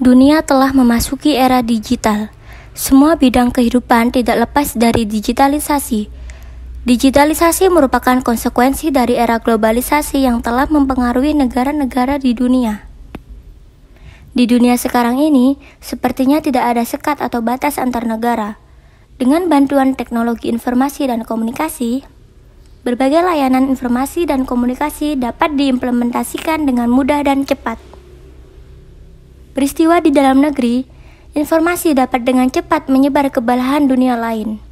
Dunia telah memasuki era digital. Semua bidang kehidupan tidak lepas dari digitalisasi. Digitalisasi merupakan konsekuensi dari era globalisasi yang telah mempengaruhi negara-negara di dunia. Di dunia sekarang ini, sepertinya tidak ada sekat atau batas antar negara. Dengan bantuan teknologi informasi dan komunikasi, berbagai layanan informasi dan komunikasi dapat diimplementasikan dengan mudah dan cepat. Peristiwa di dalam negeri, informasi dapat dengan cepat menyebar ke belahan dunia lain.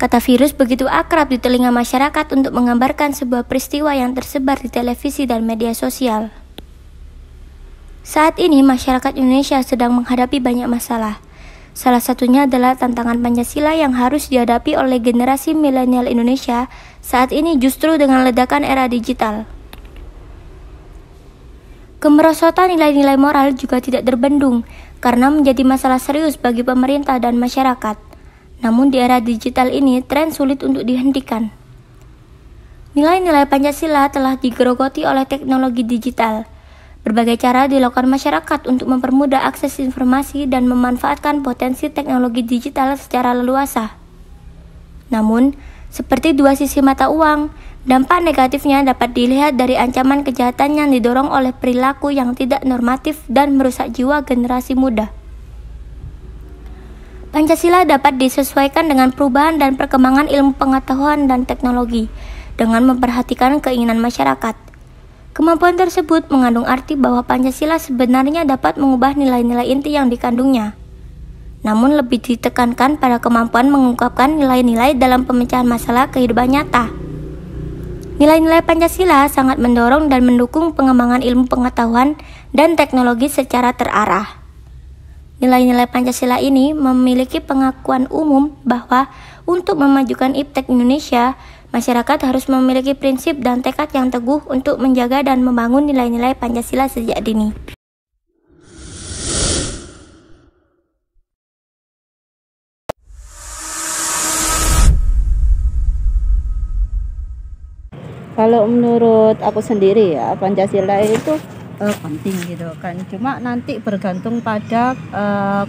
Kata virus begitu akrab di telinga masyarakat untuk menggambarkan sebuah peristiwa yang tersebar di televisi dan media sosial. Saat ini masyarakat Indonesia sedang menghadapi banyak masalah. Salah satunya adalah tantangan Pancasila yang harus dihadapi oleh generasi milenial Indonesia saat ini justru dengan ledakan era digital. Kemerosotan nilai-nilai moral juga tidak terbendung karena menjadi masalah serius bagi pemerintah dan masyarakat. Namun di era digital ini tren sulit untuk dihentikan. Nilai-nilai Pancasila telah digerogoti oleh teknologi digital. Berbagai cara dilakukan masyarakat untuk mempermudah akses informasi dan memanfaatkan potensi teknologi digital secara leluasa. Namun, seperti dua sisi mata uang, dampak negatifnya dapat dilihat dari ancaman kejahatan yang didorong oleh perilaku yang tidak normatif dan merusak jiwa generasi muda. Pancasila dapat disesuaikan dengan perubahan dan perkembangan ilmu pengetahuan dan teknologi dengan memperhatikan keinginan masyarakat. Kemampuan tersebut mengandung arti bahwa Pancasila sebenarnya dapat mengubah nilai-nilai inti yang dikandungnya. Namun lebih ditekankan pada kemampuan mengungkapkan nilai-nilai dalam pemecahan masalah kehidupan nyata. Nilai-nilai Pancasila sangat mendorong dan mendukung pengembangan ilmu pengetahuan dan teknologi secara terarah. Nilai-nilai Pancasila ini memiliki pengakuan umum bahwa untuk memajukan iptek Indonesia, masyarakat harus memiliki prinsip dan tekad yang teguh untuk menjaga dan membangun nilai-nilai Pancasila sejak dini. Kalau menurut aku sendiri ya, Pancasila itu penting gitu kan. Cuma nanti bergantung pada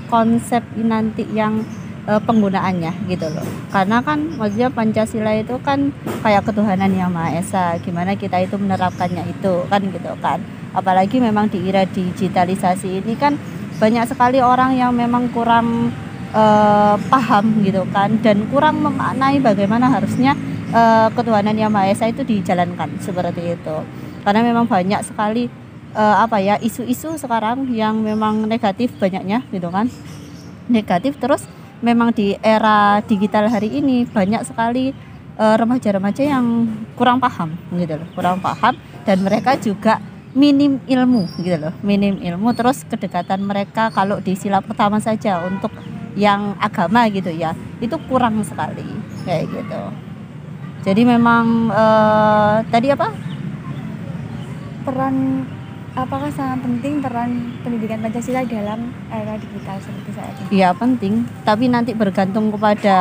konsep nanti yang penggunaannya gitu loh. Karena kan maksudnya Pancasila itu kan kayak ketuhanan yang Maha Esa. Gimana kita itu menerapkannya itu kan gitu kan. Apalagi memang di era digitalisasi ini kan banyak sekali orang yang memang kurang paham gitu kan, dan kurang memaknai bagaimana harusnya ketuhanan yang Maha Esa itu dijalankan seperti itu. Karena memang banyak sekali isu-isu sekarang yang memang negatif banyaknya gitu kan. Negatif, terus memang di era digital hari ini banyak sekali remaja-remaja yang kurang paham gitu loh, kurang paham, dan mereka juga minim ilmu gitu loh, minim ilmu. Terus kedekatan mereka kalau di sila pertama saja untuk yang agama gitu ya, itu kurang sekali kayak gitu. Jadi memang apakah sangat penting peran pendidikan Pancasila dalam era digital seperti saat ini? Iya penting, tapi nanti bergantung kepada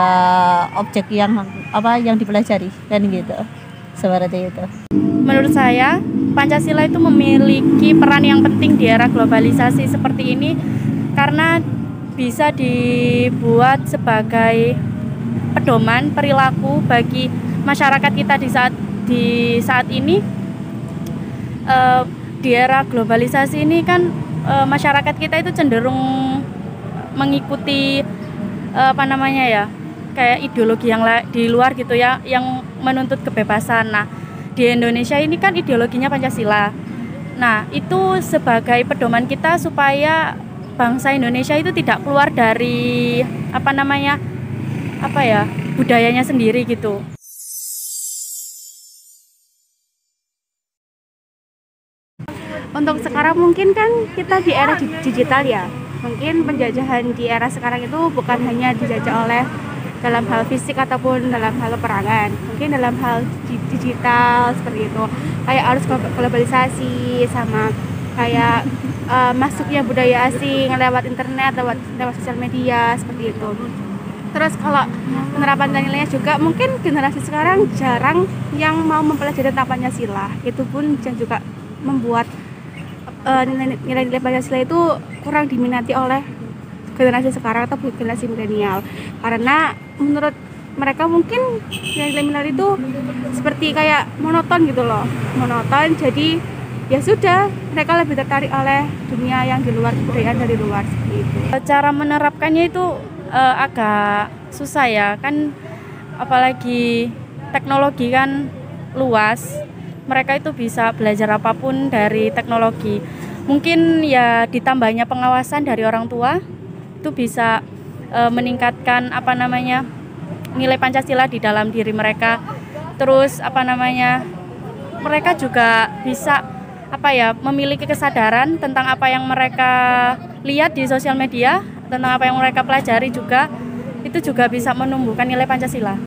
objek yang dipelajari kan gitu, seperti itu. Menurut saya, Pancasila itu memiliki peran yang penting di era globalisasi seperti ini karena bisa dibuat sebagai pedoman perilaku bagi masyarakat kita di saat ini. Di era globalisasi ini kan masyarakat kita itu cenderung mengikuti kayak ideologi yang di luar gitu ya, yang menuntut kebebasan. Nah, di Indonesia ini kan ideologinya Pancasila. Nah, itu sebagai pedoman kita supaya bangsa Indonesia itu tidak keluar dari budayanya sendiri gitu. Untuk sekarang mungkin kan kita di era digital ya. Mungkin penjajahan di era sekarang itu bukan hanya dijajah oleh dalam hal fisik ataupun dalam hal peperangan. Mungkin dalam hal digital seperti itu. Kayak arus globalisasi sama kayak masuknya budaya asing lewat internet, lewat sosial media seperti itu. Terus kalau penerapan nilainya juga mungkin generasi sekarang jarang yang mau mempelajari tentang Pancasila. Itu pun juga membuat nilai-nilai Pancasila itu kurang diminati oleh generasi sekarang atau generasi milenial, karena menurut mereka mungkin nilai-nilai itu seperti kayak monoton gitu loh, monoton. Jadi ya sudah, mereka lebih tertarik oleh dunia yang di luar, kebudayaan dari luar seperti itu. Cara menerapkannya itu agak susah ya kan, apalagi teknologi kan luas, mereka itu bisa belajar apapun dari teknologi. Mungkin ya ditambahnya pengawasan dari orang tua itu bisa meningkatkan nilai Pancasila di dalam diri mereka. Terus mereka juga bisa memiliki kesadaran tentang apa yang mereka lihat di sosial media, tentang apa yang mereka pelajari juga, itu juga bisa menumbuhkan nilai Pancasila.